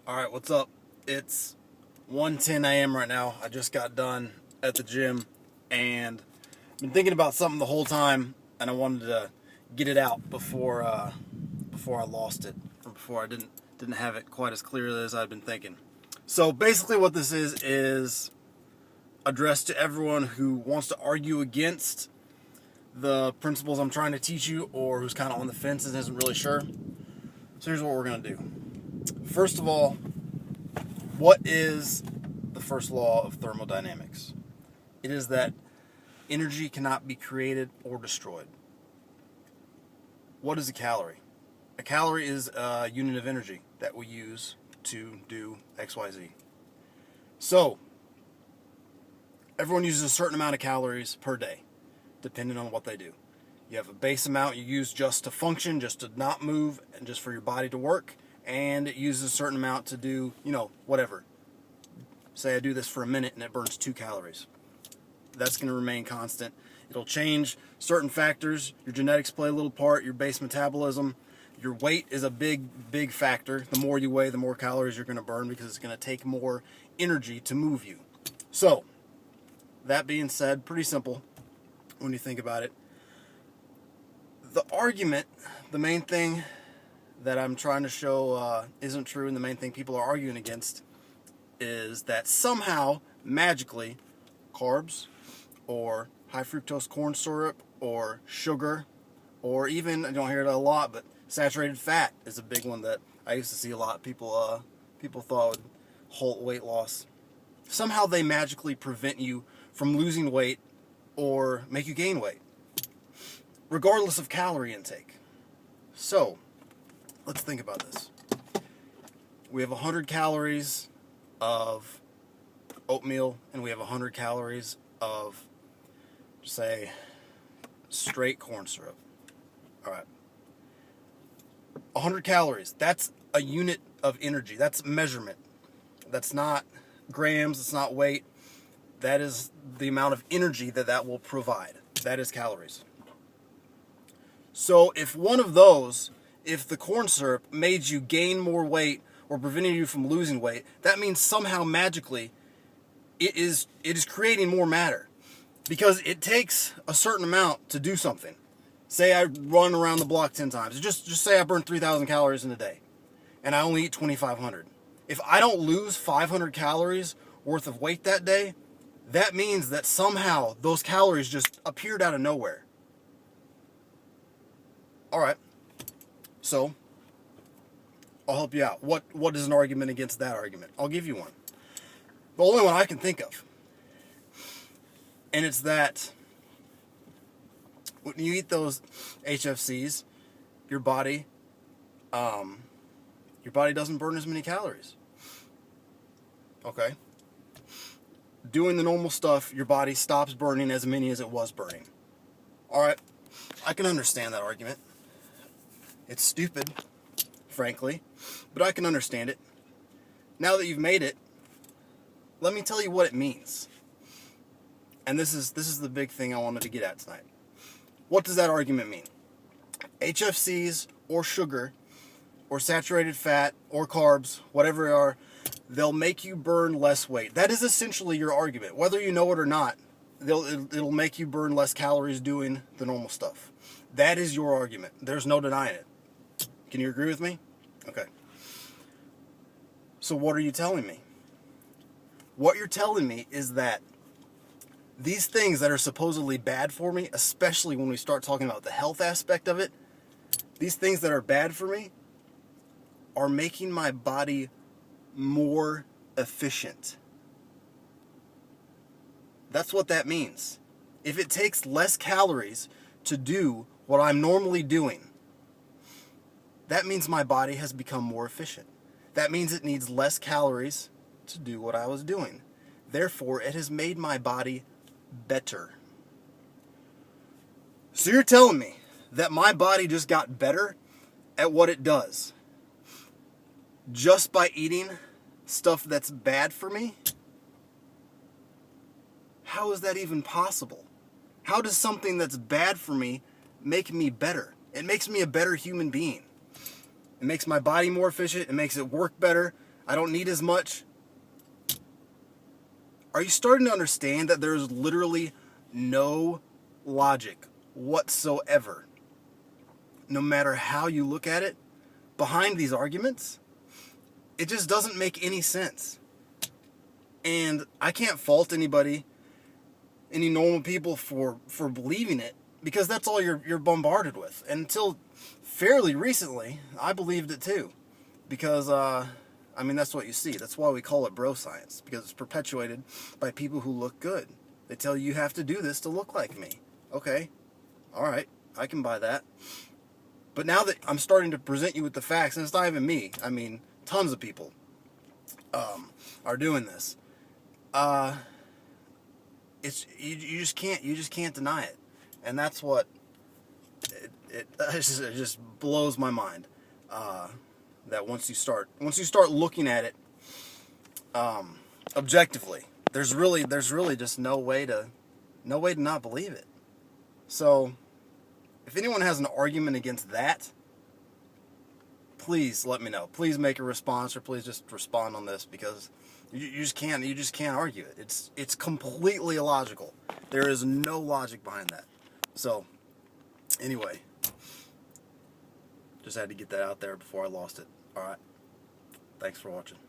Alright, what's up? It's 1:10 a.m. right now. I just got done at the gym and I've been thinking about something the whole time, and I wanted to get it out before I lost it, or before I didn't have it quite as clearly as I'd been thinking. So basically what this is addressed to everyone who wants to argue against the principles I'm trying to teach you, or who's kind of on the fence and isn't really sure. So here's what we're going to do. First of all, what is the first law of thermodynamics? It is that energy cannot be created or destroyed. What is a calorie? A calorie is a unit of energy that we use to do XYZ. So, everyone uses a certain amount of calories per day, depending on what they do. You have a base amount you use just to function, just to not move, and just for your body to work. And it uses a certain amount to do, whatever. Say I do this for a minute and it burns 2 calories. That's going to remain constant. It'll change certain factors. Your genetics play a little part, your base metabolism. Your weight is a big factor. The more you weigh, the more calories you're going to burn, because it's going to take more energy to move you. So, that being said, pretty simple when you think about it. The argument, the main thing that I'm trying to show isn't true, and the main thing people are arguing against is that somehow, magically, carbs or high fructose corn syrup or sugar, or even, I don't hear it a lot, but saturated fat is a big one that I used to see a lot. People thought would halt weight loss. Somehow they magically prevent you from losing weight or make you gain weight, regardless of calorie intake. So, let's think about this. We have 100 calories of oatmeal, and we have 100 calories of, say, straight corn syrup. All right. 100 calories. That's a unit of energy. That's measurement. That's not grams. It's not weight. That is the amount of energy that will provide. That is calories. So if one of those, if the corn syrup made you gain more weight or prevented you from losing weight, that means somehow magically it is creating more matter, because it takes a certain amount to do something. Say I run around the block 10 times. Just say I burn 3,000 calories in a day and I only eat 2,500. If I don't lose 500 calories worth of weight that day, that means that somehow those calories just appeared out of nowhere. All right. So, I'll help you out. What is an argument against that argument? I'll give you one. The only one I can think of. And it's that when you eat those HFCs, your body doesn't burn as many calories. Okay? Doing the normal stuff, your body stops burning as many as it was burning. All right? I can understand that argument. It's stupid, frankly, but I can understand it. Now that you've made it, let me tell you what it means. And this is the big thing I wanted to get at tonight. What does that argument mean? HFCs or sugar or saturated fat or carbs, whatever they are, they'll make you burn less weight. That is essentially your argument. Whether you know it or not, it'll make you burn less calories doing the normal stuff. That is your argument. There's no denying it. Can you agree with me? Okay. So what are you telling me? What you're telling me is that these things that are supposedly bad for me, especially when we start talking about the health aspect of it, these things that are bad for me are making my body more efficient. That's what that means. If it takes less calories to do what I'm normally doing, that means my body has become more efficient. That means it needs less calories to do what I was doing. Therefore, it has made my body better. So you're telling me that my body just got better at what it does just by eating stuff that's bad for me? How is that even possible? How does something that's bad for me make me better? It makes me a better human being. It makes my body more efficient. It makes it work better. I don't need as much. Are you starting to understand that there's literally no logic whatsoever, no matter how you look at it, behind these arguments? It just doesn't make any sense. And I can't fault anybody, any normal people for believing it, because that's all you're bombarded with. And until fairly recently, I believed it too. Because, I mean, that's what you see. That's why we call it bro science, because it's perpetuated by people who look good. They tell you have to do this to look like me. Okay, all right, I can buy that. But now that I'm starting to present you with the facts, and it's not even me, I mean, tons of people are doing this. It's you just can't deny it, and that's what it just blows my mind. That once you start looking at it objectively, there's really just no way to not believe it. So, if anyone has an argument against that, please let me know. Please make a response, or please just respond on this, because you just can't argue it. It's completely illogical. There is no logic behind that. So, anyway, just had to get that out there before I lost it. All right. Thanks for watching.